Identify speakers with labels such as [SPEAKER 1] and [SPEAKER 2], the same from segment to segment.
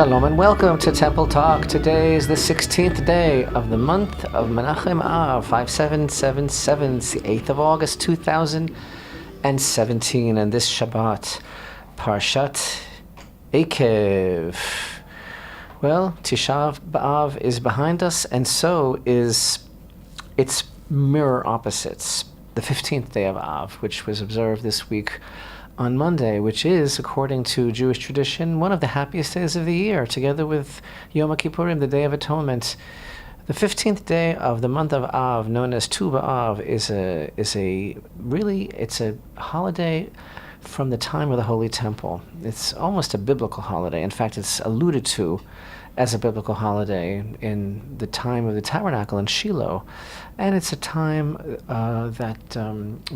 [SPEAKER 1] Shalom and welcome to Temple Talk. Today is the 16th day of the month of Menachem Av, 5777. It's the 8th of August, 2017, and this Shabbat, Parshat Ekev. Well, Tisha B'Av is behind us, and so is its mirror opposites. The 15th day of Av, which was observed this week on Monday, which is, according to Jewish tradition, one of the happiest days of the year, together with Yom Kippurim, the Day of Atonement. The 15th day of the month of Av, known as Tu B'Av, is a holiday from the time of the Holy Temple. It's almost a biblical holiday. In fact, it's alluded to as a biblical holiday in the time of the tabernacle in Shiloh. And it's a time that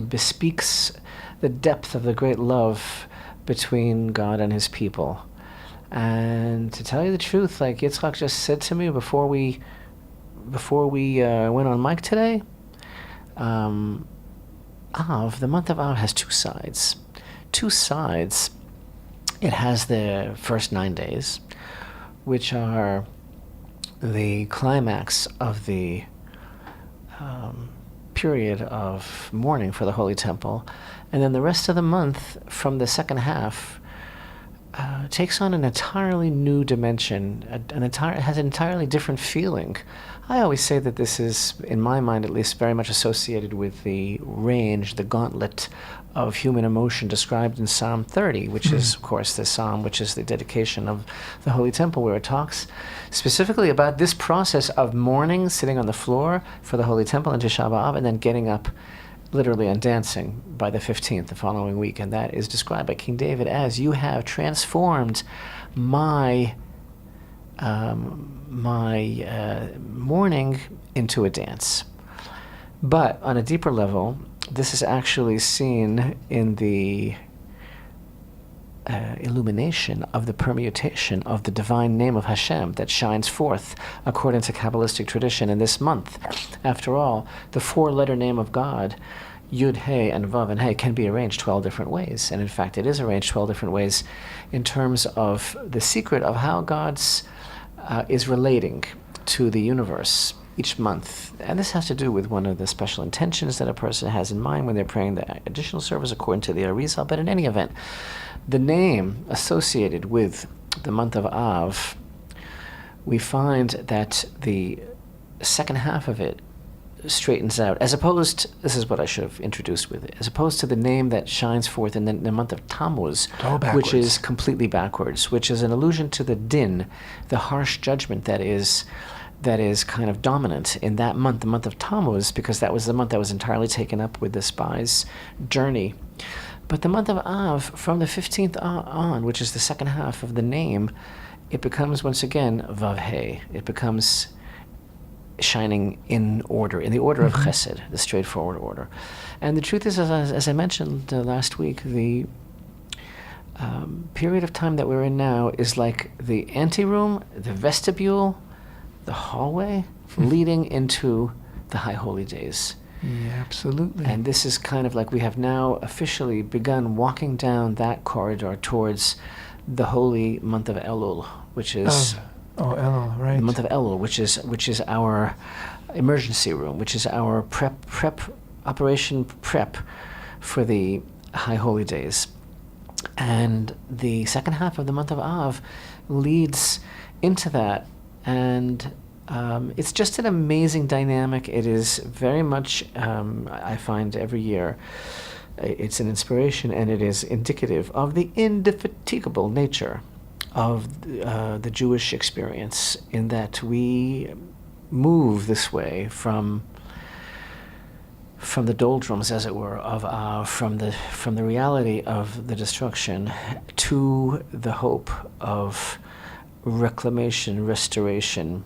[SPEAKER 1] bespeaks the depth of the great love between God and his people. And to tell you the truth, like Yitzchak just said to me before we went on mic today, Av, the month of Av, has two sides. It has the first 9 days, which are the climax of the period of mourning for the Holy Temple. And then the rest of the month, from the second half, takes on an entirely new dimension. It has an entirely different feeling. I always say that this is, in my mind at least, very much associated with the range, the gauntlet of human emotion described in Psalm 30, which is, of course, the psalm which is the dedication of the Holy Temple, where it talks specifically about this process of mourning, sitting on the floor for the Holy Temple in Tisha B'Av, and then getting up literally and dancing by the 15th, the following week. And that is described by King David as, "You have transformed my mourning into a dance." But on a deeper level, this is actually seen in the illumination of the permutation of the divine name of Hashem that shines forth according to Kabbalistic tradition in this month. After all, the four-letter name of God, Yud, He, and Vav, and He, can be arranged 12 different ways. And in fact, it is arranged 12 different ways in terms of the secret of how God's is relating to the universe each month. And this has to do with one of the special intentions that a person has in mind when they're praying the additional service according to the Arizal. But in any event, the name associated with the month of Av, we find that the second half of it straightens out, as opposed, this is what I should have introduced with it, as opposed to the name that shines forth in the month of Tammuz, which is completely backwards, which is an allusion to the din, the harsh judgment that is kind of dominant in that month, the month of Tammuz, because that was the month that was entirely taken up with the spy's journey. But the month of Av, from the 15th on, which is the second half of the name, it becomes once again Vav He. It becomes shining in order, in the order of Chesed, the straightforward order. And the truth is, as I mentioned last week, the period of time that we're in now is like the anteroom, the vestibule, the hallway leading into the High Holy Days.
[SPEAKER 2] Yeah, absolutely.
[SPEAKER 1] And this is kind of like we have now officially begun walking down that corridor towards the holy month of Elul, which is
[SPEAKER 2] Elul, right.
[SPEAKER 1] the month of Elul, which is our emergency room, which is our operation prep for the High Holy Days. And the second half of the month of Av leads into that. And it's just an amazing dynamic. It is very much, I find every year, it's an inspiration, and it is indicative of the indefatigable nature of the Jewish experience, in that we move this way from the doldrums, as it were, of from the reality of the destruction to the hope of reclamation, restoration.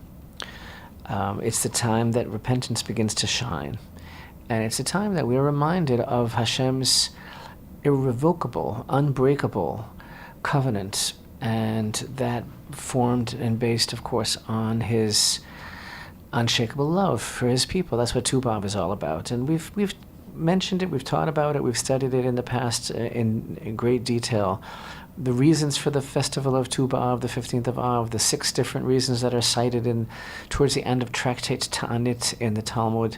[SPEAKER 1] It's the time that repentance begins to shine. And it's a time that we are reminded of Hashem's irrevocable, unbreakable covenant, and that formed and based, of course, on his unshakable love for his people. That's what Tu B'Av is all about. And we've mentioned it, we've taught about it, we've studied it in the past in great detail. the reasons for the festival of Tu B'Av, the 15th of Av, the 6 different reasons that are cited towards the end of Tractate Ta'anit in the Talmud.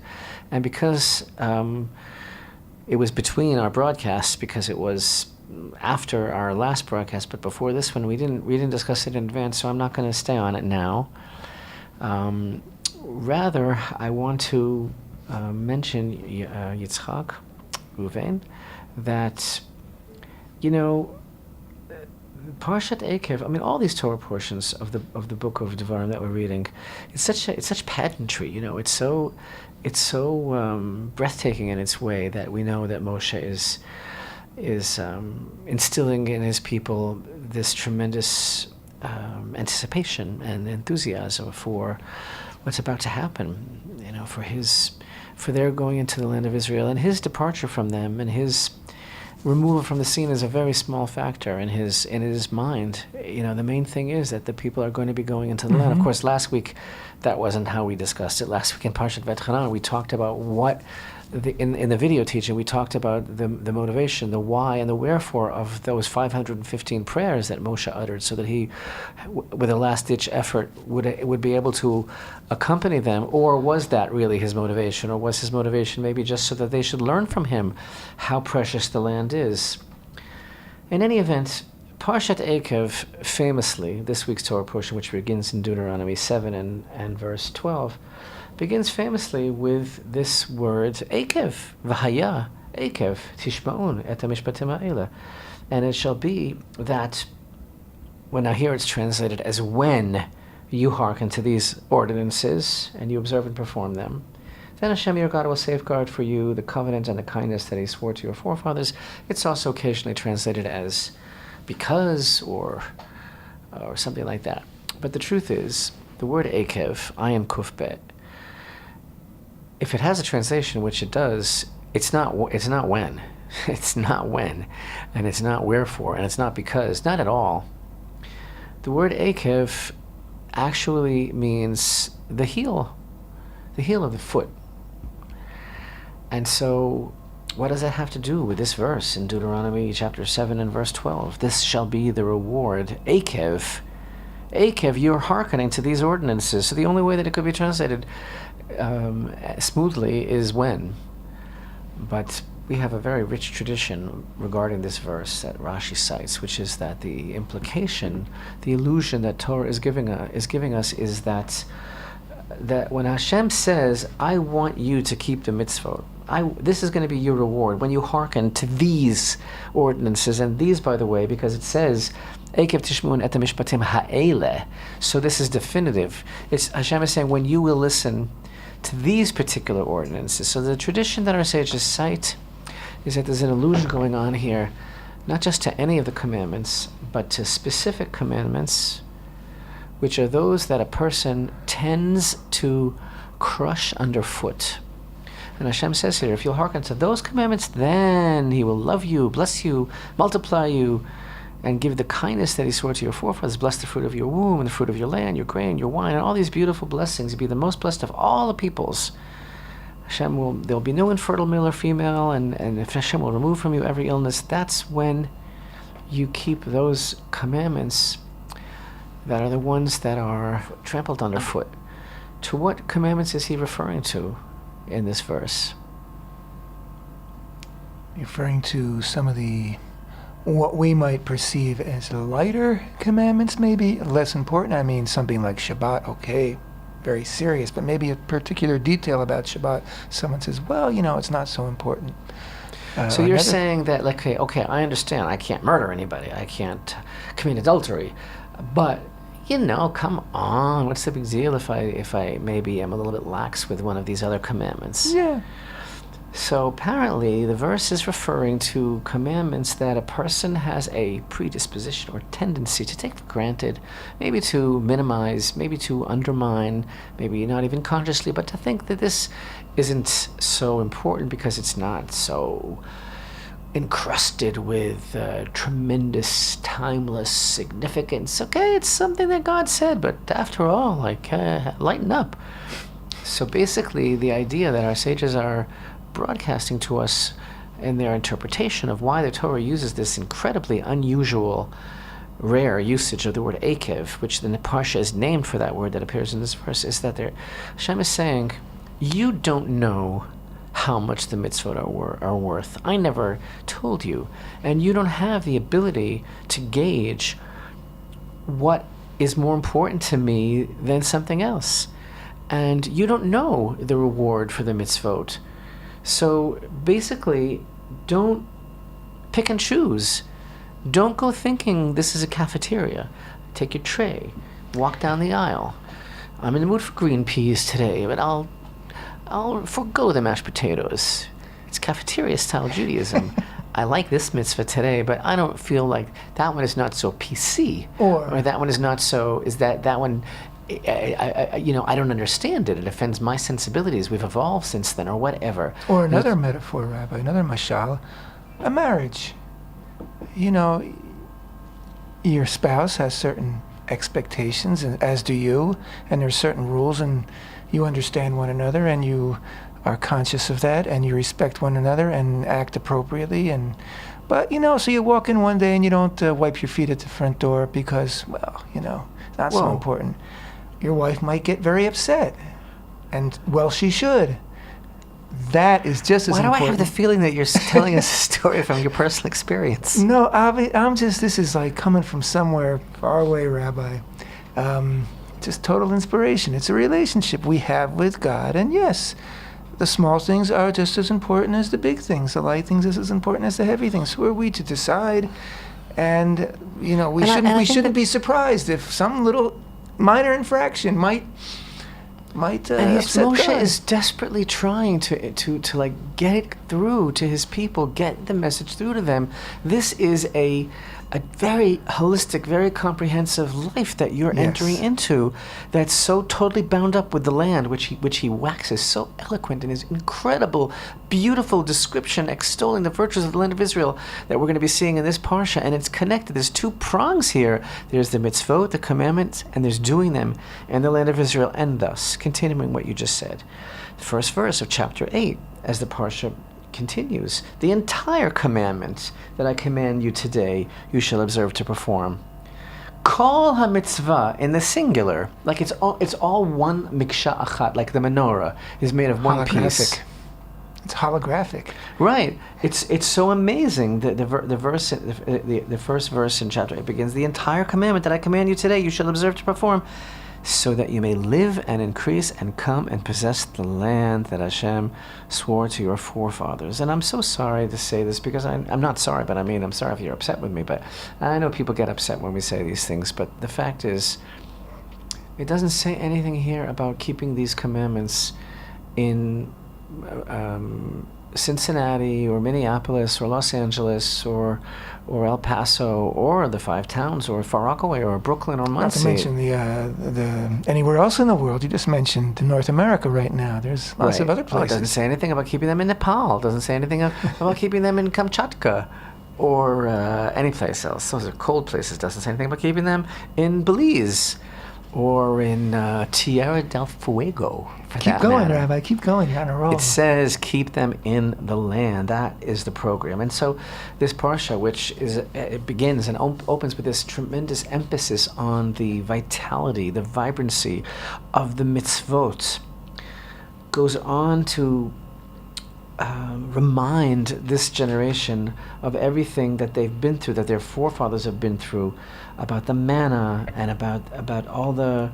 [SPEAKER 1] And because it was between our broadcasts, because it was after our last broadcast, but before this one, we didn't discuss it in advance, so I'm not going to stay on it now. Rather, I want to mention Yitzchak Ruvain, that, Parshat Ekev, I mean, all these Torah portions of the book of Devarim that we're reading, it's such pageantry, it's so breathtaking in its way that we know that Moshe is instilling in his people this tremendous anticipation and enthusiasm for what's about to happen, for their going into the land of Israel, and his departure from them, and his removal from the scene is a very small factor in his mind. The main thing is that the people are going to be going into the land. Of course, last week, that wasn't how we discussed it. Last week in Parshat V'etchanan, we talked about what, in the video teaching, we talked about the motivation, the why, and the wherefore of those 515 prayers that Moshe uttered, so that he, with a last-ditch effort, would be able to accompany them. Or was that really his motivation? Or was his motivation maybe just so that they should learn from him how precious the land is? In any event, Parshat Ekev, famously, this week's Torah portion, which begins in Deuteronomy 7 and verse 12, begins famously with this word, Ekev, V'haya, Ekev, Tishma'un, et HaMishpatim ha'ela. And it shall be that, now here it's translated as when you hearken to these ordinances, and you observe and perform them, then Hashem your God will safeguard for you the covenant and the kindness that he swore to your forefathers. It's also occasionally translated as because, or something like that. But the truth is, the word Ekev, Ayin Kuf Bet, if it has a translation, which it does, it's not when. It's not when, and it's not wherefore, and it's not because, not at all. The word Ekev actually means the heel of the foot. And so, what does that have to do with this verse in Deuteronomy chapter 7 and verse 12? This shall be the reward. Ekev, you're hearkening to these ordinances. So the only way that it could be translated smoothly is when. But we have a very rich tradition regarding this verse that Rashi cites, which is that the implication, the illusion that Torah is giving us is that when Hashem says, I want you to keep the mitzvot, this is going to be your reward when you hearken to these ordinances. And these, by the way, because it says, Ekev tishmun et mishpatim ha'ele. So this is definitive. Hashem is saying, when you will listen to these particular ordinances. So the tradition that our sages cite is that there's an allusion going on here, not just to any of the commandments, but to specific commandments, which are those that a person tends to crush underfoot. And Hashem says here, if you'll hearken to those commandments, then he will love you, bless you, multiply you, and give the kindness that he swore to your forefathers. Bless the fruit of your womb, and the fruit of your land, your grain, your wine, and all these beautiful blessings. You'll be the most blessed of all the peoples. There'll be no infertile male or female, and if Hashem will remove from you every illness, that's when you keep those commandments that are the ones that are trampled underfoot. To what commandments is he referring to in this verse?
[SPEAKER 2] Referring to some of what we might perceive as lighter commandments, maybe less important. I mean, something like Shabbat, okay, very serious, but maybe a particular detail about Shabbat, someone says, well, it's not so important.
[SPEAKER 1] So you're saying that, like, okay, I understand, I can't murder anybody, I can't commit adultery, but, come on, what's the big deal if I maybe am a little bit lax with one of these other commandments?
[SPEAKER 2] Yeah.
[SPEAKER 1] So apparently the verse is referring to commandments that a person has a predisposition or tendency to take for granted, maybe to minimize, maybe to undermine, maybe not even consciously, but to think that this isn't so important because it's not so encrusted with tremendous, timeless significance. Okay, it's something that God said, but after all, lighten up. So basically, the idea that our sages are broadcasting to us in their interpretation of why the Torah uses this incredibly unusual rare usage of the word Ekev, which the Parsha is named for that word that appears in this verse, is that Hashem is saying, you don't know how much the mitzvot are worth. I never told you. And you don't have the ability to gauge what is more important to me than something else. And you don't know the reward for the mitzvot. So basically, don't pick and choose. Don't go thinking this is a cafeteria. Take your tray, walk down the aisle. I'm in the mood for green peas today, but I'll forgo the mashed potatoes. It's cafeteria-style Judaism. I like this mitzvah today, but I don't feel like that one is not so PC. Or that one is not so, that one, I don't understand it. It offends my sensibilities. We've evolved since then, or whatever.
[SPEAKER 2] Or another metaphor, Rabbi, another mashal, a marriage. Your spouse has certain expectations, and as do you, and there's certain rules, and you understand one another, and you are conscious of that, and you respect one another and act appropriately. But so you walk in one day and you don't wipe your feet at the front door because, not so important. Your wife might get very upset, and she should. That is just as important.
[SPEAKER 1] Why do I have the feeling that you're telling us a story from your personal experience?
[SPEAKER 2] No, this is like coming from somewhere far away, Rabbi. Just total inspiration. It's a relationship we have with God. And yes, the small things are just as important as the big things. The light things are as important as the heavy things. Who are we to decide? And, we shouldn't be surprised if some little minor infraction might
[SPEAKER 1] and Moshe
[SPEAKER 2] God.
[SPEAKER 1] is desperately trying to like get it through to his people, get the message through to them. This is a very holistic, very comprehensive life that you're entering into, that's so totally bound up with the land, which he waxes so eloquent in his incredible, beautiful description, extolling the virtues of the land of Israel that we're going to be seeing in this Parsha. And it's connected. There's two prongs here. There's the mitzvot, the commandments, and there's doing them in the land of Israel. And thus, continuing what you just said, the first verse of chapter 8, as the Parsha continues, the entire commandment that I command you today, you shall observe to perform. Kol ha-mitzvah in the singular, like it's all one miksha achat, like the menorah is made of one piece.
[SPEAKER 2] It's holographic.
[SPEAKER 1] Right. It's so amazing. The first verse in chapter 8 begins, the entire commandment that I command you today, you shall observe to perform, so that you may live and increase and come and possess the land that Hashem swore to your forefathers. And I'm so sorry to say this, because I'm not sorry, but I'm sorry if you're upset with me, but I know people get upset when we say these things, but the fact is, it doesn't say anything here about keeping these commandments in Cincinnati or Minneapolis or Los Angeles or El Paso or the Five Towns or Far Rockaway or Brooklyn or Muncie.
[SPEAKER 2] Not to mention the anywhere else in the world. You just mentioned North America right now. There's lots of other places.
[SPEAKER 1] It doesn't say anything about keeping them in Nepal. It doesn't say anything about keeping them in Kamchatka or any place else. Those are cold places. It doesn't say anything about keeping them in Belize or in Tierra del Fuego, for
[SPEAKER 2] Keep
[SPEAKER 1] that
[SPEAKER 2] going,
[SPEAKER 1] matter.
[SPEAKER 2] Rabbi. Keep going. You're on a roll.
[SPEAKER 1] It says, keep them in the land. That is the program. And so this Parsha, which it begins and opens with this tremendous emphasis on the vitality, the vibrancy of the mitzvot, goes on to remind this generation of everything that they've been through, that their forefathers have been through, about the manna and about all the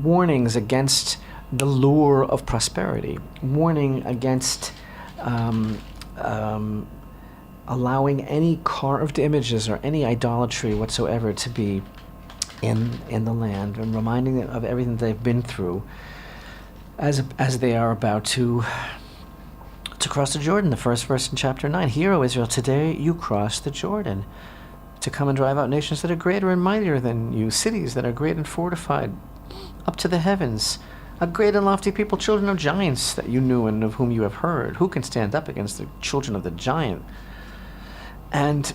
[SPEAKER 1] warnings against the lure of prosperity, warning against allowing any carved images or any idolatry whatsoever to be in the land, and reminding them of everything they've been through as they are about to cross the Jordan. The first verse in chapter 9, Hear, O Israel, today you cross the Jordan to come and drive out nations that are greater and mightier than you, cities that are great and fortified up to the heavens, a great and lofty people, children of giants that you knew and of whom you have heard. Who can stand up against the children of the giant? And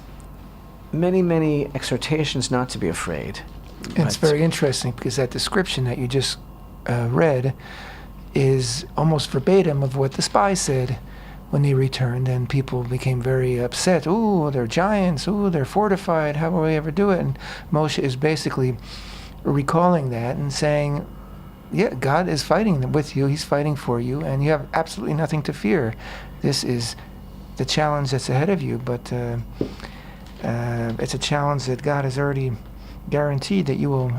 [SPEAKER 1] many, many exhortations not to be afraid.
[SPEAKER 2] It's very interesting, because that description that you just read is almost verbatim of what the spy said when they returned, and people became very upset. Ooh, they're giants. Ooh, they're fortified. How will we ever do it? And Moshe is basically recalling that and saying, yeah, God is fighting with you. He's fighting for you, and you have absolutely nothing to fear. This is the challenge that's ahead of you, but it's a challenge that God has already guaranteed that you will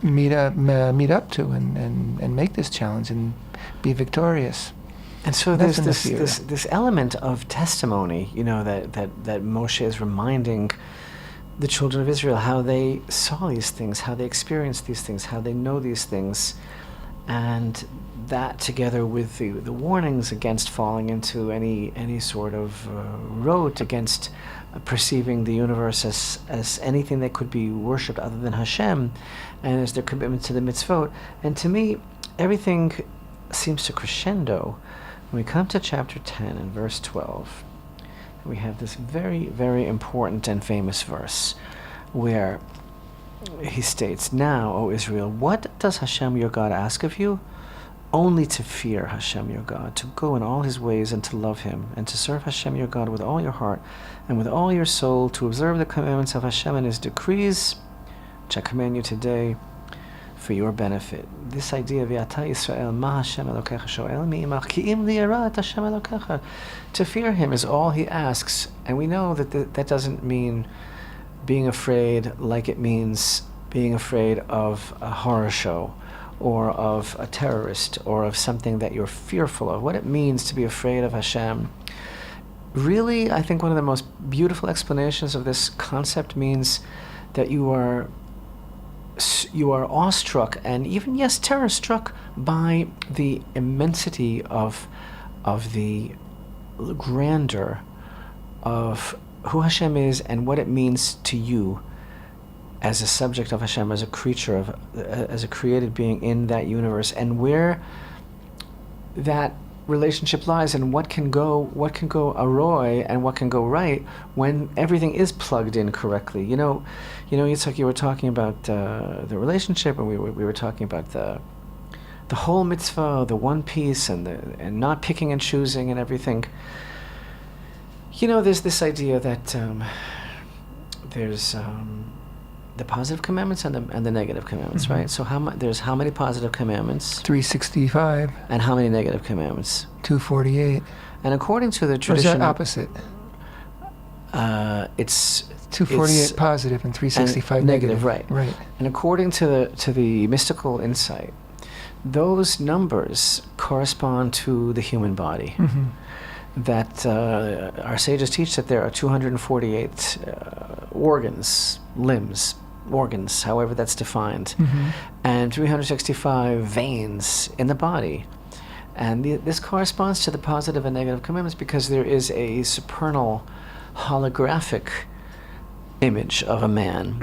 [SPEAKER 2] meet up to and make this challenge and be victorious.
[SPEAKER 1] And so there's this element of testimony, that Moshe is reminding the children of Israel how they saw these things, how they experienced these things, how they know these things, and that together with the warnings against falling into any sort of rote, against perceiving the universe as anything that could be worshipped other than Hashem, and as their commitment to the mitzvot. And to me, everything seems to crescendo when we come to chapter 10 and verse 12. We have this very, very important and famous verse where he states, "Now, O Israel, what does Hashem your God ask of you? Only to fear Hashem your God, to go in all his ways and to love him, and to serve Hashem your God with all your heart and with all your soul, to observe the commandments of Hashem and his decrees, which I command you today for your benefit." This idea of V'ata Yisrael ma Hashem Elokecha shoel mi'imach ki im li'ira et Hashem Elokecha. To fear him is all he asks, and we know that that doesn't mean being afraid like it means being afraid of a horror show or of a terrorist or of something that you're fearful of. What it means to be afraid of Hashem, really, I think one of the most beautiful explanations of this concept means that you are awestruck and even, yes, terror-struck by the immensity of the grandeur of who Hashem is and what it means to you as a subject of Hashem, as a creature as a created being in that universe, and where that relationship lies, and what can go awry and what can go right when everything is plugged in correctly. Yitzhak, you were talking about the relationship, and we were talking about the whole mitzvah, the one piece, and not picking and choosing and everything. There's this idea that there's the positive commandments and the negative commandments, right? So there's how many positive commandments?
[SPEAKER 2] 365.
[SPEAKER 1] And how many negative commandments?
[SPEAKER 2] 248.
[SPEAKER 1] And according to the tradition,
[SPEAKER 2] or is that opposite?
[SPEAKER 1] It's
[SPEAKER 2] 248 positive and 365 negative.
[SPEAKER 1] Right. And according to the mystical insight, those numbers correspond to the human body. Mm-hmm. That our sages teach that there are 248 organs, however that's defined, and 365 veins in the body. And this corresponds to the positive and negative commandments because there is a supernal holographic image of a man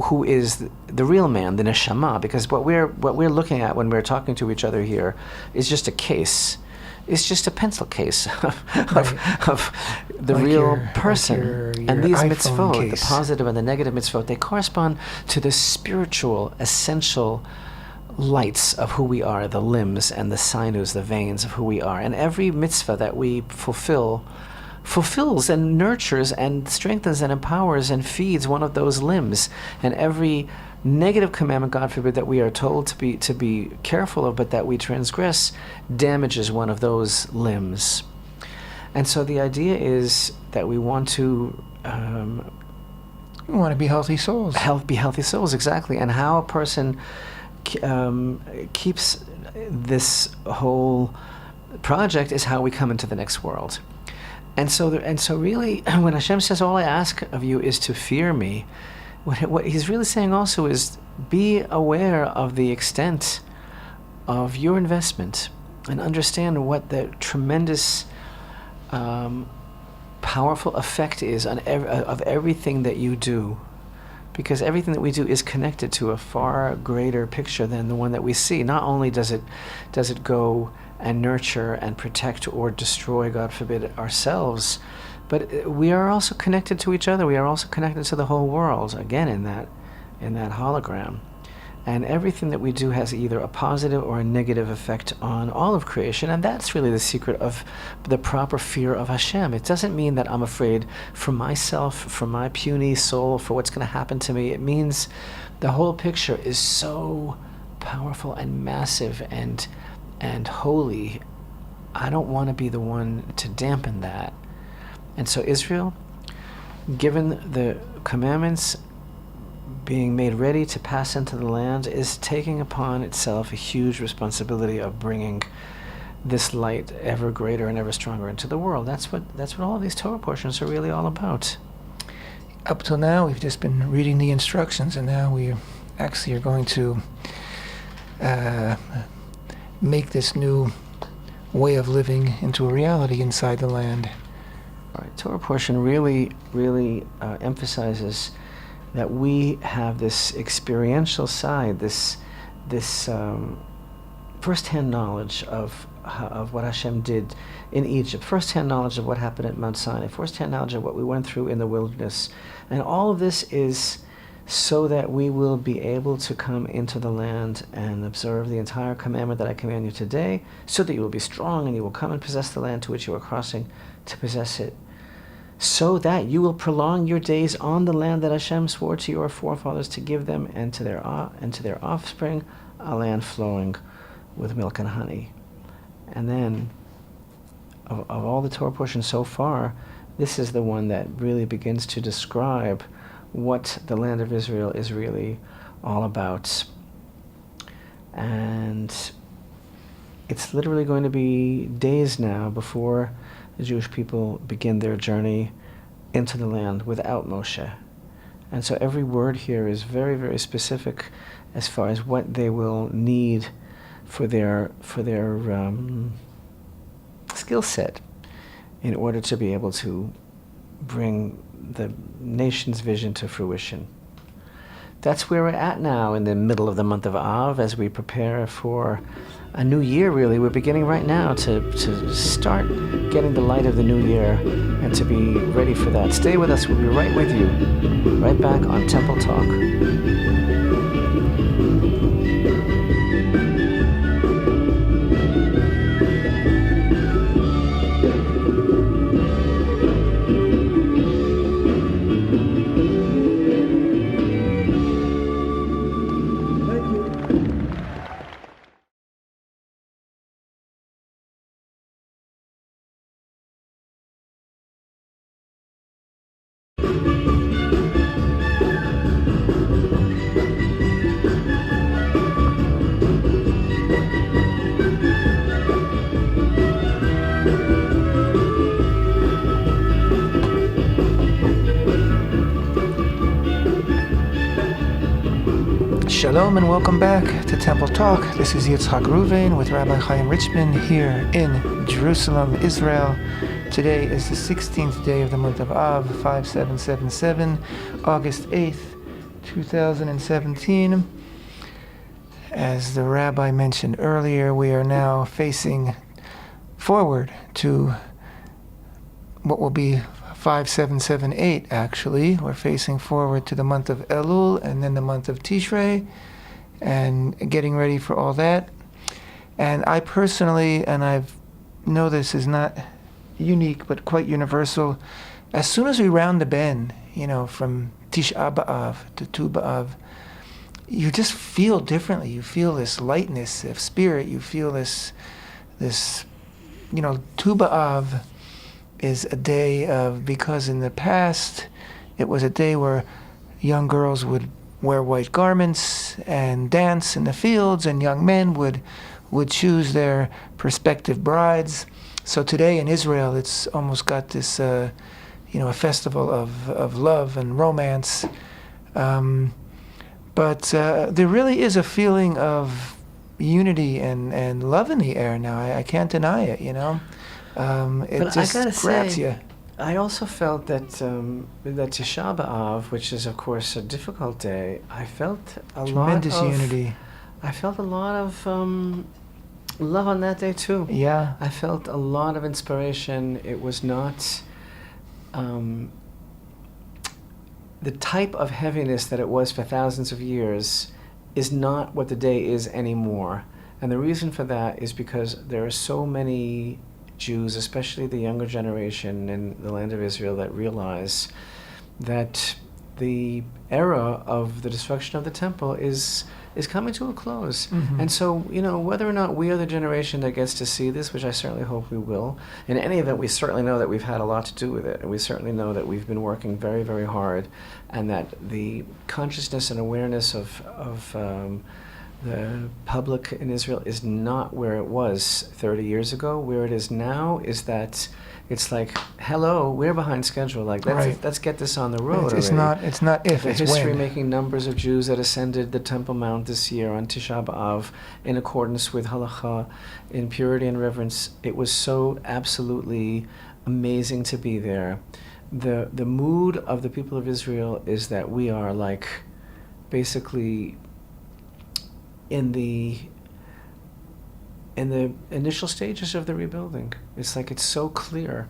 [SPEAKER 1] who is the real man, the neshama, because what we're looking at when we're talking to each other here is just a case. It's just a pencil case of the like real person. Your and these mitzvot, case. The positive and the negative mitzvot, they correspond to the spiritual, essential lights of who we are, the limbs and the sinus, the veins of who we are. And every mitzvah that we fulfills and nurtures and strengthens and empowers and feeds one of those limbs. And every negative commandment, God forbid, that we are told to be careful of, but that we transgress, damages one of those limbs. And so the idea is that we want to
[SPEAKER 2] be healthy souls.
[SPEAKER 1] Be healthy souls, exactly. And how a person keeps this whole project is how we come into the next world. And so really, when Hashem says, "All I ask of you is to fear me," what he's really saying also is be aware of the extent of your investment and understand what the tremendous powerful effect is of everything that you do, because everything that we do is connected to a far greater picture than the one that we see. Not only does it go and nurture and protect or destroy, God forbid, ourselves, but we are also connected to each other. We are also connected to the whole world, again, in that hologram. And everything that we do has either a positive or a negative effect on all of creation. And that's really the secret of the proper fear of Hashem. It doesn't mean that I'm afraid for myself, for my puny soul, for what's going to happen to me. It means the whole picture is so powerful and massive and holy. I don't want to be the one to dampen that. And so Israel, given the commandments, being made ready to pass into the land, is taking upon itself a huge responsibility of bringing this light ever greater and ever stronger into the world. That's what all of these Torah portions are really all about.
[SPEAKER 2] Up till now, we've just been reading the instructions, and now we actually are going to make this new way of living into a reality inside the land.
[SPEAKER 1] All right, Torah portion really emphasizes that we have this experiential side, this first-hand knowledge of what Hashem did in Egypt, first-hand knowledge of what happened at Mount Sinai, first-hand knowledge of what we went through in the wilderness. And all of this is so that we will be able to come into the land and observe the entire commandment that I command you today, so that you will be strong and you will come and possess the land to which you are crossing to possess it, so that you will prolong your days on the land that Hashem swore to your forefathers to give them and to their offspring, a land flowing with milk and honey. And then, of all the Torah portions so far, this is the one that really begins to describe what the land of Israel is really all about. And it's literally going to be days now before the Jewish people begin their journey into the land without Moshe. And so every word here is very, very specific as far as what they will need for their skill set in order to be able to bring the nation's vision to fruition. That's where we're at now in the middle of the month of Av as we prepare for a new year, really. We're beginning right now to start getting the light of the new year and to be ready for that. Stay with us. We'll be right with you, right back on Temple Talk.
[SPEAKER 2] Shalom and welcome back to Temple Talk. This is Yitzhak Ruvain with Rabbi Chaim Richman here in Jerusalem, Israel. Today is the 16th day of the month of Av, 5777, August 8th, 2017. As the rabbi mentioned earlier, we are now facing forward to what will be 5778 actually. We're facing forward to the month of Elul and then the month of Tishrei and getting ready for all that. And I personally, and I know this is not unique but quite universal, as soon as we round the bend, from Tisha B'Av to Tu B'Av, you just feel differently. You feel this lightness of spirit. You feel this Tu B'Av is a day of, because in the past it was a day where young girls would wear white garments and dance in the fields, and young men would choose their prospective brides. So today in Israel it's almost got this a festival of love and romance, but there really is a feeling of unity and love in the air now. I can't deny it, it
[SPEAKER 1] but
[SPEAKER 2] just
[SPEAKER 1] I gotta
[SPEAKER 2] grabs
[SPEAKER 1] say,
[SPEAKER 2] you.
[SPEAKER 1] I also felt that that Tisha B'Av, which is of course a difficult day, I felt
[SPEAKER 2] Tremendous unity.
[SPEAKER 1] I felt a lot of love on that day too.
[SPEAKER 2] Yeah.
[SPEAKER 1] I felt a lot of inspiration. It was not the type of heaviness that it was for thousands of years is not what the day is anymore. And the reason for that is because there are so many Jews, especially the younger generation in the land of Israel, that realize that the era of the destruction of the temple is coming to a close.
[SPEAKER 2] Mm-hmm.
[SPEAKER 1] And so, whether or not we are the generation that gets to see this, which I certainly hope we will, in any event, we certainly know that we've had a lot to do with it. And we certainly know that we've been working very, very hard, and that the consciousness and awareness of the public in Israel is not where it was 30 years ago. Where it is now is that it's like, hello, we're behind schedule. Like, let's get this on the road.
[SPEAKER 2] It's not if,
[SPEAKER 1] the
[SPEAKER 2] it's
[SPEAKER 1] history
[SPEAKER 2] when.
[SPEAKER 1] making numbers of Jews that ascended the Temple Mount this year on Tisha B'Av in accordance with halacha, in purity and reverence. It was so absolutely amazing to be there. The mood of the people of Israel is that we are like basically in the initial stages of the rebuilding. It's like it's so clear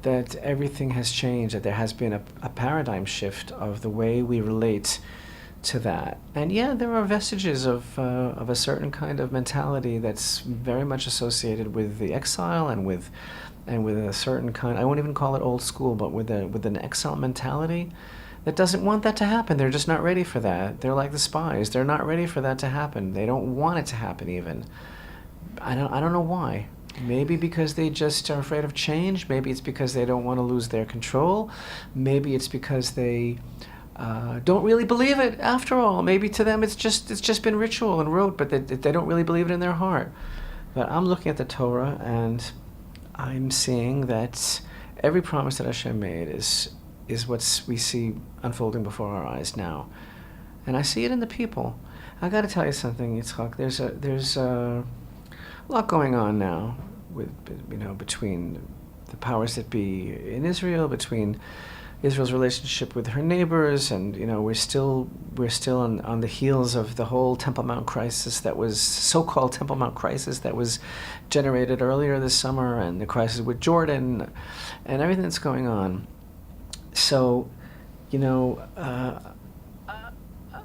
[SPEAKER 1] that everything has changed, that there has been a paradigm shift of the way we relate to that. And yeah, there are vestiges of a certain kind of mentality that's very much associated with the exile and with a certain kind, I won't even call it old school, but with an exile mentality that doesn't want that to happen. They're just not ready for that. They're like the spies. They're not ready for that to happen. They don't want it to happen even. I don't know why. Maybe because they just are afraid of change. Maybe it's because they don't want to lose their control. Maybe it's because they don't really believe it after all. Maybe to them it's just been ritual and rote, but they don't really believe it in their heart. But I'm looking at the Torah and I'm seeing that every promise that Hashem made is what we see unfolding before our eyes now. And I see it in the people. I got to tell you something, Yitzchak. There's a lot going on now with between the powers that be in Israel, between Israel's relationship with her neighbors, and we're still on the heels of the whole Temple Mount crisis that was so-called Temple Mount crisis that was generated earlier this summer, and the crisis with Jordan, and everything that's going on. So,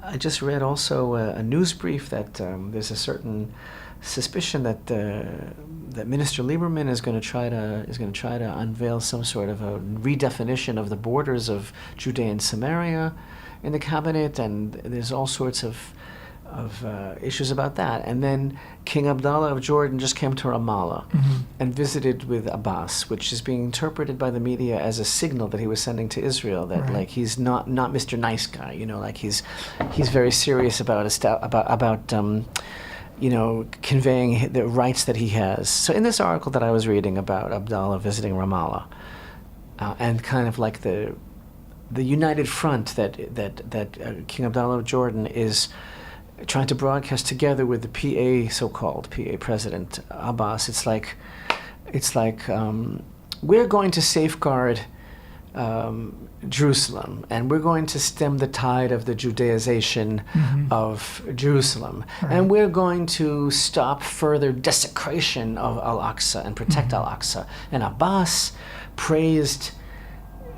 [SPEAKER 1] I just read also a news brief that there's a certain suspicion that Minister Lieberman is going to try to unveil some sort of a redefinition of the borders of Judea and Samaria in the cabinet, and there's all sorts of issues about that. And then King Abdullah of Jordan just came to Ramallah and visited with Abbas, which is being interpreted by the media as a signal that he was sending to Israel that like he's not Mr. Nice Guy, like he's very serious about conveying the rights that he has. So in this article that I was reading about Abdullah visiting Ramallah, and kind of like the united front that King Abdullah of Jordan is trying to broadcast together with the so-called PA president Abbas, it's like we're going to safeguard Jerusalem, and we're going to stem the tide of the Judaization of Jerusalem, and we're going to stop further desecration of Al-Aqsa and protect Al-Aqsa. And Abbas praised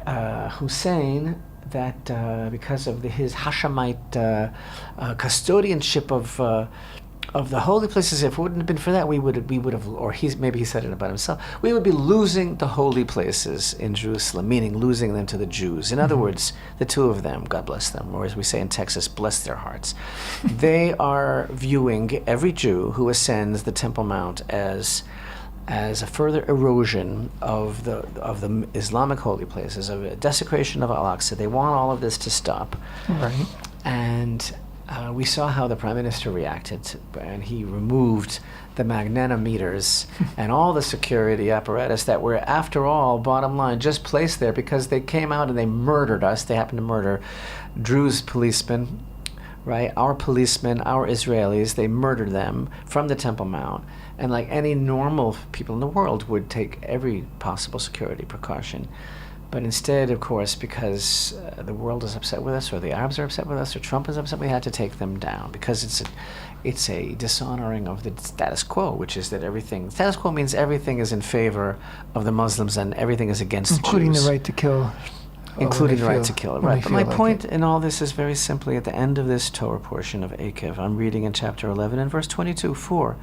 [SPEAKER 1] Hussein that because of his Hashemite custodianship of the holy places. If it wouldn't have been for that, we would have, or maybe he said it about himself, we would be losing the holy places in Jerusalem, meaning losing them to the Jews. In other words, the two of them, God bless them, or as we say in Texas, bless their hearts. They are viewing every Jew who ascends the Temple Mount as a further erosion of the Islamic holy places, of a desecration of Al-Aqsa. They want all of this to stop.
[SPEAKER 2] Right.
[SPEAKER 1] And we saw how the Prime Minister reacted, and he removed the magnetometers and all the security apparatus that were, after all, bottom line, just placed there because they came out and they murdered us. They happened to murder Drew's policemen, right? Our policemen, our Israelis, they murdered them from the Temple Mount. And like any normal people in the world would take every possible security precaution. But instead, of course, because the world is upset with us, or the Arabs are upset with us, or Trump is upset, we had to take them down because it's a dishonoring of the status quo, which is that status quo means everything is in favor of the Muslims and everything is against the Jews.
[SPEAKER 2] Including the right to kill
[SPEAKER 1] including the right to kill. Right. But my point
[SPEAKER 2] it.
[SPEAKER 1] in all this is very simply at the end of this Torah portion of Ekev, I'm reading in chapter 11 and verse 22, 4.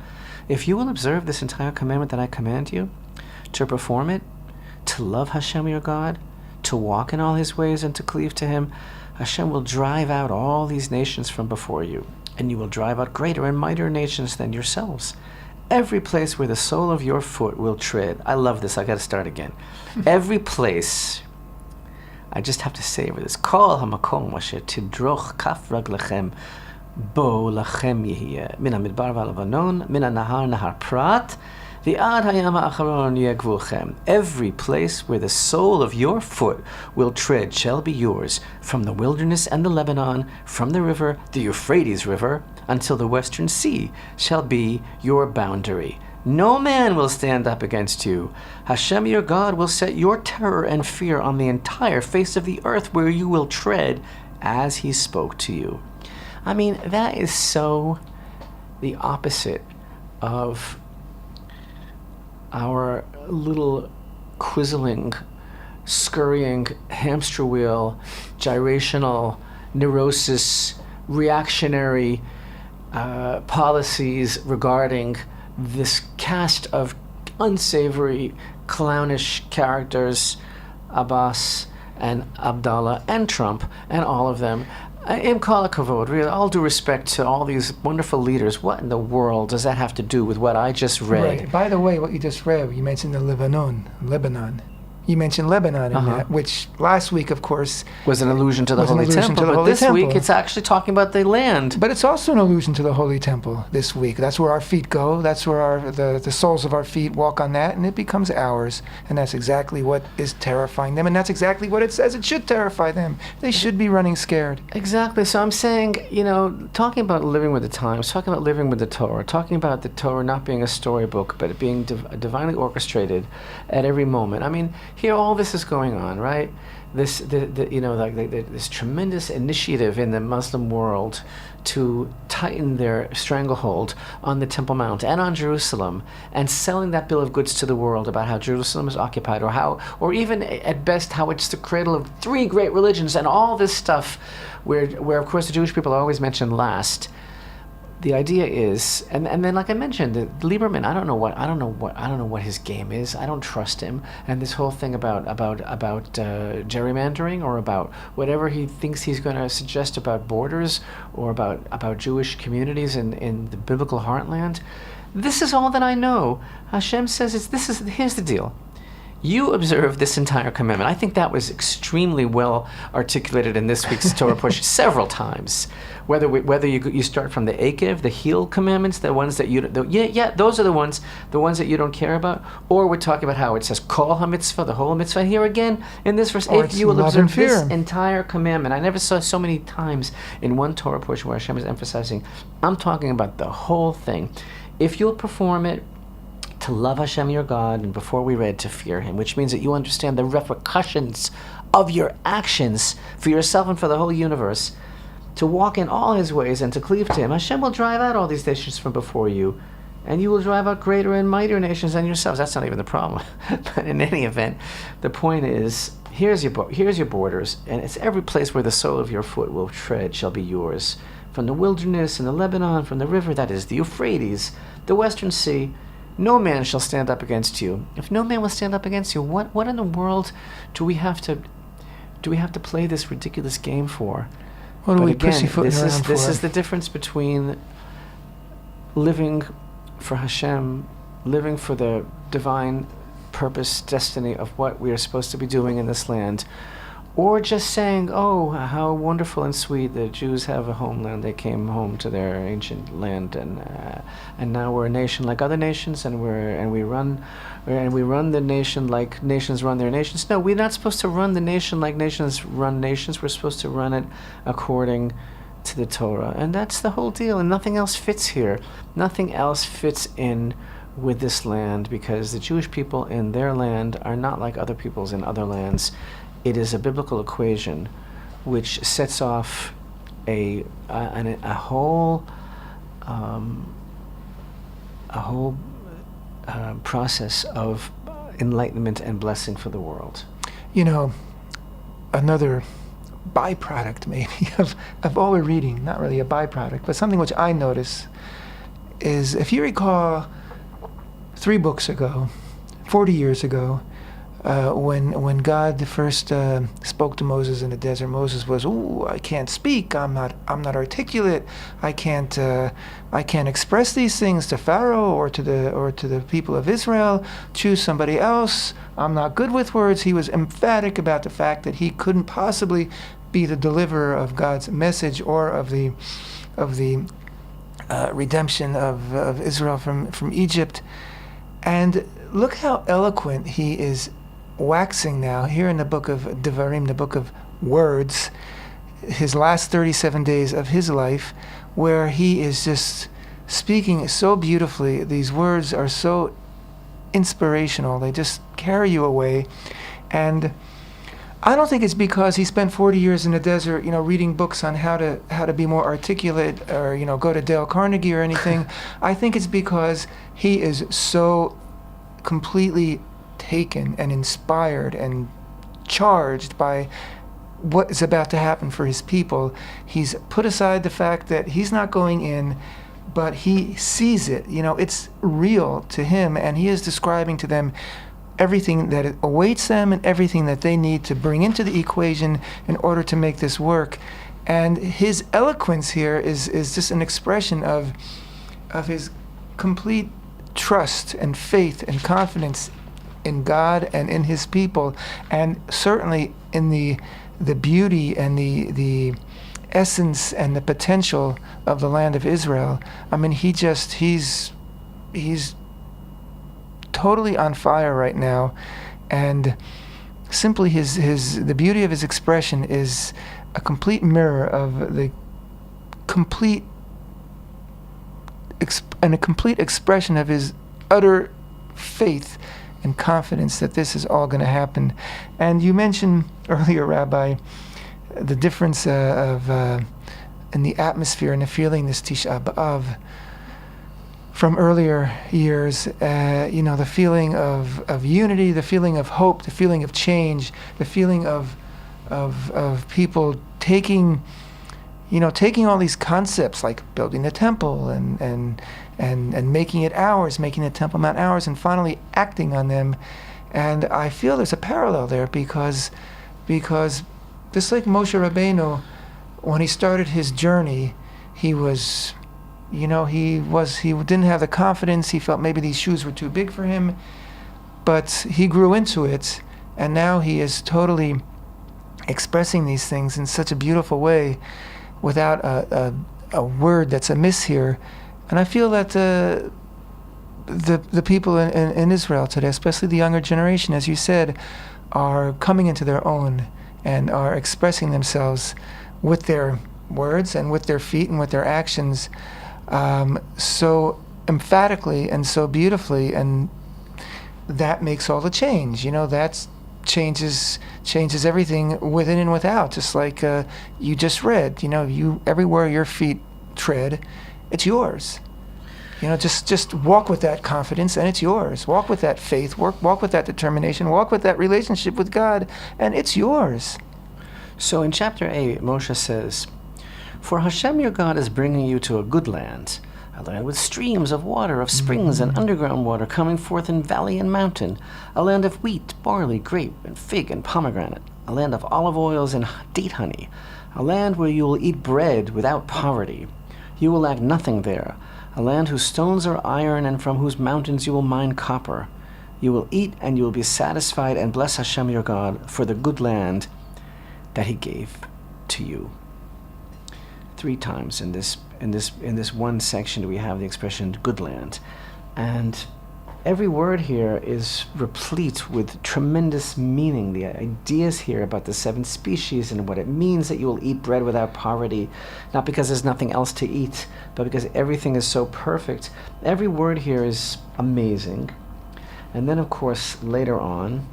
[SPEAKER 1] If you will observe this entire commandment that I command you, to perform it, to love Hashem your God, to walk in all his ways and to cleave to him, Hashem will drive out all these nations from before you, and you will drive out greater and mightier nations than yourselves. Every place where the sole of your foot will tread. I love this. I got to start again. Every place. I just have to savor this. Kol hamakom asher tidroch kaf raglechem bo lachem yehiyeh min hamidbar v'alevanon min hanahar nahar prat v'ad hayam ha'acharon yegvuchem. Every place where the sole of your foot will tread shall be yours, from the wilderness and the Lebanon, from the river, the Euphrates River, until the western sea shall be your boundary. No man will stand up against you. Hashem your God will set your terror and fear on the entire face of the earth where you will tread, as he spoke to you. I mean, that is so the opposite of our little quizzling, scurrying, hamster wheel, gyrational, neurosis, reactionary policies regarding this cast of unsavory, clownish characters, Abbas and Abdallah and Trump and all of them. Im kol hakavod, really, all due respect to all these wonderful leaders, what in the world does that have to do with what I just read?
[SPEAKER 2] Right. By the way, what you just read, you mentioned the Lebanon. You mentioned Lebanon in that, which last week, of course,
[SPEAKER 1] was an allusion to the Holy Temple. But this week, it's actually talking about the land.
[SPEAKER 2] But it's also an allusion to the Holy Temple this week. That's where our feet go. That's where the soles of our feet walk on that, and it becomes ours. And that's exactly what is terrifying them. And that's exactly what it says it should terrify them. They should be running scared.
[SPEAKER 1] Exactly. So I'm saying, talking about living with the times, talking about living with the Torah, talking about the Torah not being a storybook, but it being divinely orchestrated at every moment. I mean, here, all this is going on, right? This tremendous initiative in the Muslim world to tighten their stranglehold on the Temple Mount and on Jerusalem, and selling that bill of goods to the world about how Jerusalem is occupied, or even at best how it's the cradle of three great religions, and all this stuff, where of course the Jewish people are always mentioned last. The idea is, and then like I mentioned, Lieberman. I don't know what his game is. I don't trust him. And this whole thing about gerrymandering, or about whatever he thinks he's going to suggest about borders, or about Jewish communities in the biblical heartland. This is all that I know. Hashem says here's the deal. You observe this entire commandment. I think that was extremely well articulated in this week's Torah portion several times. Whether you start from the Ekev, the heel commandments, the ones that those are the ones that you don't care about, or we're talking about how it says kol ha-mitzvah, the whole mitzvah. Here again in this verse, if you will observe this entire commandment. I never saw so many times in one Torah portion where Hashem is emphasizing, I'm talking about the whole thing. If you'll perform it, to love Hashem your God, and before we read, to fear him, which means that you understand the repercussions of your actions for yourself and for the whole universe, to walk in all his ways and to cleave to him. Hashem will drive out all these nations from before you, and you will drive out greater and mightier nations than yourselves. That's not even the problem. But in any event, the point is, here's your borders, and it's every place where the sole of your foot will tread shall be yours. From the wilderness and the Lebanon, from the river, that is the Euphrates, the western sea, no man shall stand up against you. If no man will stand up against you, what in the world do we have to play this ridiculous game for?
[SPEAKER 2] What are we pussyfooting around for?
[SPEAKER 1] This is the difference between living for Hashem, living for the divine purpose, destiny of what we are supposed to be doing in this land, or just saying, oh, how wonderful and sweet the Jews have a homeland. They came home to their ancient land, and now we're a nation like other nations, and we run the nation like nations run their nations. No, we're not supposed to run the nation like nations run nations. We're supposed to run it according to the Torah, and that's the whole deal. And nothing else fits here. Nothing else fits in with this land, because the Jewish people in their land are not like other peoples in other lands. It is a biblical equation which sets off a whole process of enlightenment and blessing for the world.
[SPEAKER 2] another byproduct maybe of all we're reading, not really a byproduct, but something which I notice is, if you recall 3 books ago, 40 years ago, when God first spoke to Moses in the desert, Moses was, "Ooh, I can't speak. I'm not articulate. I can't express these things to Pharaoh or to the people of Israel. Choose somebody else. I'm not good with words." He was emphatic about the fact that he couldn't possibly be the deliverer of God's message or of the redemption of Israel from Egypt. And look how eloquent he is waxing now here in the book of Devarim, the book of words, his last 37 days of his life, where he is just speaking so beautifully. These words are so inspirational. They just carry you away. And I don't think it's because he spent 40 years in the desert, reading books on how to be more articulate, or, go to Dale Carnegie or anything. I think it's because he is so completely taken and inspired and charged by what is about to happen for his people. He's put aside the fact that he's not going in, but he sees it. It's real to him, and he is describing to them everything that awaits them and everything that they need to bring into the equation in order to make this work. And his eloquence here is just an expression of his complete trust and faith and confidence in God and in his people, and certainly in the beauty and the essence and the potential of the land of Israel. I mean, he's totally on fire right now, and simply the beauty of his expression is a complete mirror of the complete expression of his utter faith and confidence that this is all going to happen. And you mentioned earlier, Rabbi, the difference in the atmosphere and the feeling this Tisha B'Av from earlier years. The feeling of unity, the feeling of hope, the feeling of change, the feeling of people taking all these concepts like building the temple and making it ours, making the Temple Mount ours, and finally acting on them. And I feel there's a parallel there because just like Moshe Rabbeinu, when he started his journey, he didn't have the confidence. He felt maybe these shoes were too big for him, but he grew into it, and now he is totally expressing these things in such a beautiful way without a word that's amiss here. And I feel that the people in Israel today, especially the younger generation, as you said, are coming into their own and are expressing themselves with their words and with their feet and with their actions so emphatically and so beautifully, and that makes all the change. That changes everything within and without. Just like you just read, everywhere your feet tread, it's yours. Just walk with that confidence, and it's yours. Walk with that faith. Walk with that determination. Walk with that relationship with God, and it's yours.
[SPEAKER 1] So in chapter 8, Moshe says, "For Hashem your God is bringing you to a good land, a land with streams of water, of springs and underground water coming forth in valley and mountain, a land of wheat, barley, grape, and fig and pomegranate, a land of olive oils and date honey, a land where you will eat bread without poverty. You will lack nothing there, a land whose stones are iron and from whose mountains you will mine copper. You will eat and you will be satisfied, and bless Hashem your God for the good land that he gave to you." 3 times in this one section do we have the expression good land, and every word here is replete with tremendous meaning. The ideas here about the 7 species and what it means that you will eat bread without poverty, not because there's nothing else to eat, but because everything is so perfect. Every word here is amazing. And then, of course, later on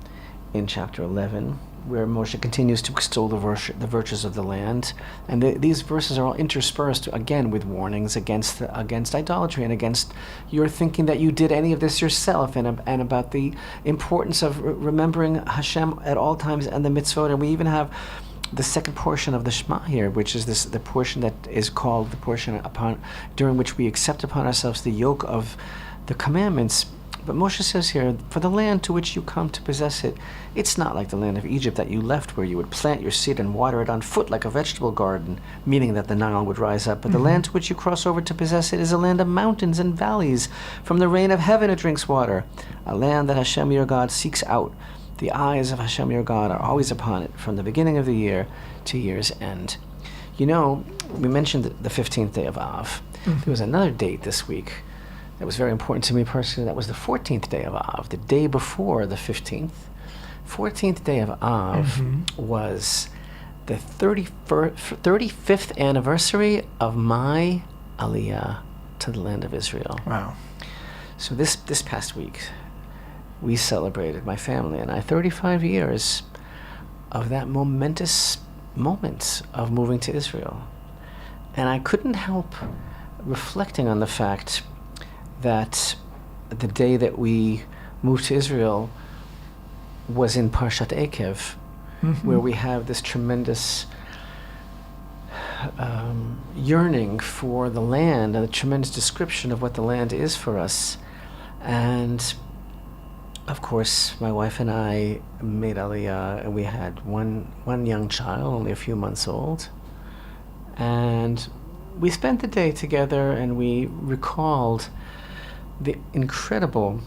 [SPEAKER 1] in chapter 11, where Moshe continues to extol the virtues of the land. And these verses are all interspersed, again, with warnings against idolatry and against your thinking that you did any of this yourself, and about the importance of remembering Hashem at all times and the mitzvot. And we even have the second portion of the Shema here, which is the portion that is called the portion during which we accept upon ourselves the yoke of the commandments. But Moshe says here, for the land to which you come to possess it, it's not like the land of Egypt that you left, where you would plant your seed and water it on foot like a vegetable garden, meaning that the Nile would rise up. But the land to which you cross over to possess it is a land of mountains and valleys. From the rain of heaven it drinks water, a land that Hashem your God seeks out. The eyes of Hashem your God are always upon it, from the beginning of the year to year's end. You know, we mentioned the 15th day of Av. There was another date this week that was very important to me personally. That was the 14th day of Av, the day before the 15th. 14th day of Av was the 35th anniversary of my Aliyah to the land of Israel.
[SPEAKER 2] Wow.
[SPEAKER 1] So this past week, we celebrated, my family and I, 35 years of that momentous moment of moving to Israel. And I couldn't help reflecting on the fact that the day that we moved to Israel was in Parshat Ekev, where we have this tremendous yearning for the land and a tremendous description of what the land is for us. And of course, my wife and I made Aliyah, and we had one young child, only a few months old. And we spent the day together, and we recalled the incredible,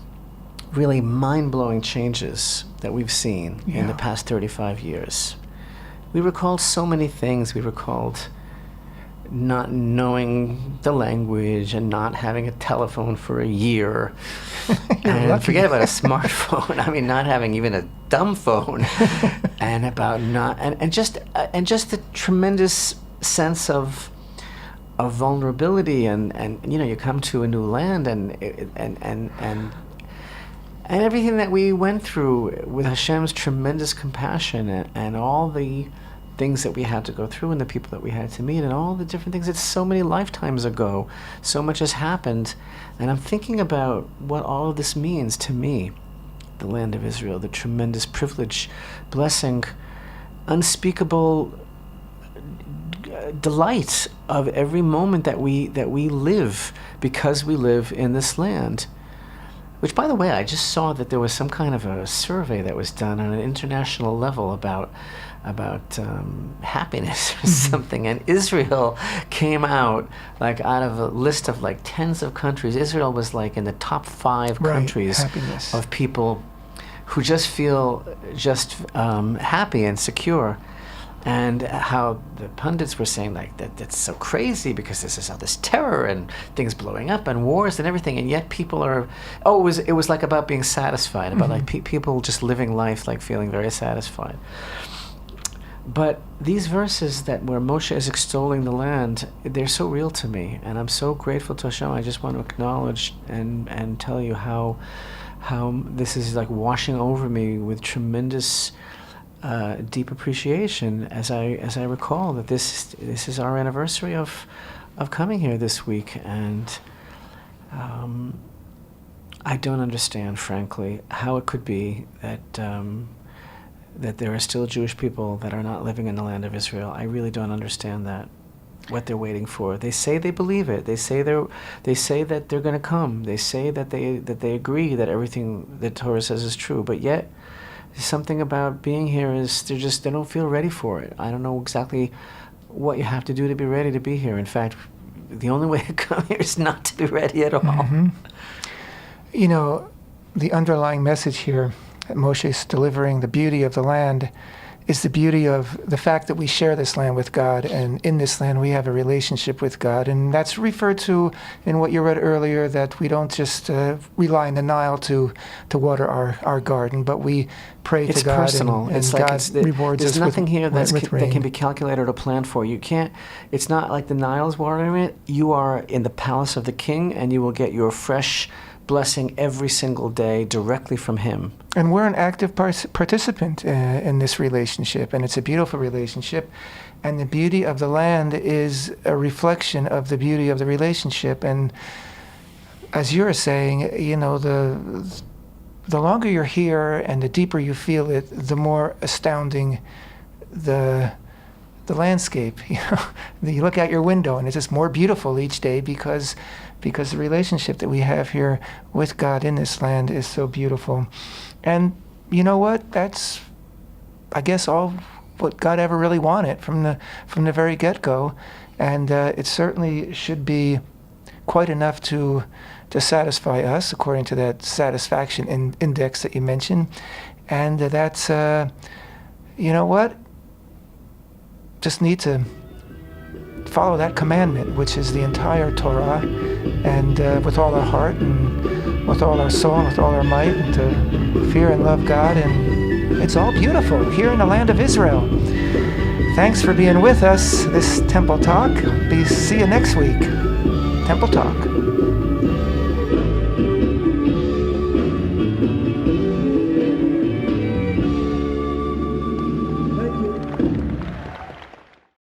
[SPEAKER 1] really mind-blowing changes that we've seen in the past 35 years. We recalled so many things. We recalled not knowing the language and not having a telephone for a year. And forget about a smartphone. I mean, not having even a dumb phone. And about just the tremendous sense of vulnerability, and you know, you come to a new land, and everything that we went through with Hashem's tremendous compassion, and all the things that we had to go through, and the people that we had to meet, and all the different things. It's so many lifetimes ago. So much has happened, and I'm thinking about what all of this means to me, the land of Israel, the tremendous privilege, blessing, unspeakable delight of every moment that we live, because we live in this land. Which, by the way, I just saw that there was some kind of a survey that was done on an international level about happiness or something, and Israel came out, like, out of a list of like tens of countries. Israel was like in the top 5 countries of people who just feel happy and secure. And how the pundits were saying, like, that's so crazy, because this is all this terror and things blowing up and wars and everything, and yet people are, it was like about being satisfied, about like people just living life, like feeling very satisfied. But these verses where Moshe is extolling the land, they're so real to me, and I'm so grateful to Hashem. I just want to acknowledge and tell you how this is like washing over me with tremendous deep appreciation as I recall that this is our anniversary of coming here this week, and I don't understand, frankly, how it could be that there are still Jewish people that are not living in the land of Israel. I really don't understand that, what they're waiting for. They say they believe it. They say that they're going to come. They say that they agree that everything that Torah says is true, but yet something about being here is they don't feel ready for it. I don't know exactly what you have to do to be ready to be here. In fact, the only way to come here is not to be ready at all.
[SPEAKER 2] You know, the underlying message here that Moshe is delivering, the beauty of the land, is the beauty of the fact that we share this land with God, and in this land we have a relationship with God. And that's referred to in what you read earlier, that we don't just rely on the Nile to water our garden, but we pray to God.
[SPEAKER 1] Personal.
[SPEAKER 2] And
[SPEAKER 1] it's
[SPEAKER 2] God rewards us.
[SPEAKER 1] There's nothing here
[SPEAKER 2] with rain.
[SPEAKER 1] that can be calculated or planned for. You can't. It's not like the Nile's watering it. You are in the palace of the king, and you will get your fresh blessing every single day directly from Him.
[SPEAKER 2] And we're an active participant in this relationship, and it's a beautiful relationship. And the beauty of the land is a reflection of the beauty of the relationship. And as you're saying, the longer you're here and the deeper you feel it, the more astounding the landscape. You look out your window and it's just more beautiful each day because the relationship that we have here with God in this land is so beautiful. And you know what? That's, I guess, all what God ever really wanted from the very get-go. And it certainly should be quite enough to satisfy us, according to that satisfaction index that you mentioned. And that's, you know what? Just need to follow that commandment, which is the entire Torah, and with all our heart and with all our soul and with all our might, and to fear and love God. And it's all beautiful here in the land of Israel. Thanks for being with us this Temple Talk. See you next week. Temple Talk.